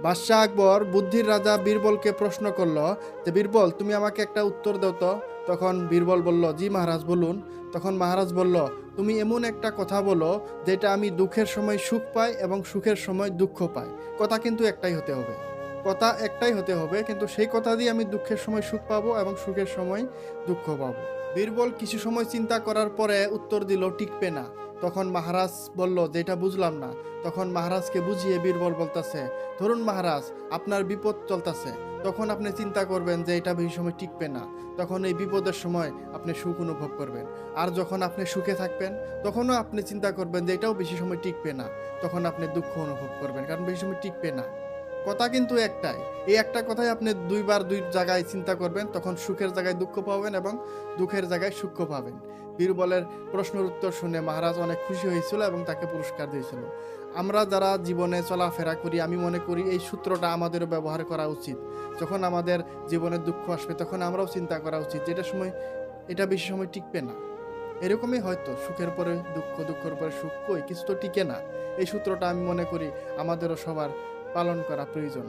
বাদশাহ আকবর বুদ্ধির রাজা বীরবলকে প্রশ্ন করল যে বীরবল, তুমি আমাকে একটা উত্তর দাও তো। তখন বীরবল বলল, জি মহারাজ বলুন। তখন মহারাজ বলল, তুমি এমন একটা কথা বলো যেটা আমি দুঃখের সময় সুখ পাই এবং সুখের সময় দুঃখ পাই। কথা কিন্তু একটাই হতে হবে। কথা একটাই হতে হবে, কিন্তু সেই কথা দিয়ে আমি দুঃখের সময় সুখ পাবো এবং সুখের সময় দুঃখ পাবো। বীরবল কিছু সময় চিন্তা করার পরে উত্তর দিল, টিকবে না। তখন মহারাজ বলল, যেটা বুঝলাম না। তখন মহারাজকে বুঝিয়ে বীরবল বলতেছে, ধরুন মহারাজ, আপনার বিপদ চলতেছে, তখন আপনি চিন্তা করবেন যে এটা বেশি সময় টিকবে না। তখন এই বিপদের সময় আপনি সুখ অনুভব করবেন। আর যখন আপনি সুখে থাকবেন, তখনও আপনি চিন্তা করবেন যে এটাও বেশি সময় টিকবে না। তখন আপনি দুঃখ অনুভব করবেন, কারণ বেশি সময় টিকবে না। কথা কিন্তু একটাই। এই একটা কথাই আপনি দুইবার দুই জায়গায় চিন্তা করবেন, তখন সুখের জায়গায় দুঃখ পাবেন এবং দুঃখের জায়গায় সুখ পাবেন। বীরবলের প্রশ্নের উত্তর শুনে মহারাজ অনেক খুশি হয়েছিল এবং তাকে পুরস্কার দিয়েছিল। আমরা যারা জীবনে চলাফেরা করি, আমি মনে করি এই সূত্রটা আমাদেরও ব্যবহার করা উচিত। যখন আমাদের জীবনে দুঃখ আসবে, তখন আমরাও চিন্তা করা উচিত যে এটার সময়, এটা বেশি সময় টিকবে না। এরকমই হয়তো সুখের পরে দুঃখ, দুঃখের পরে সুখ, কই কিছু তো টিকে না। এই সূত্রটা আমি মনে করি আমাদেরও সবার পালন করা প্রয়োজন।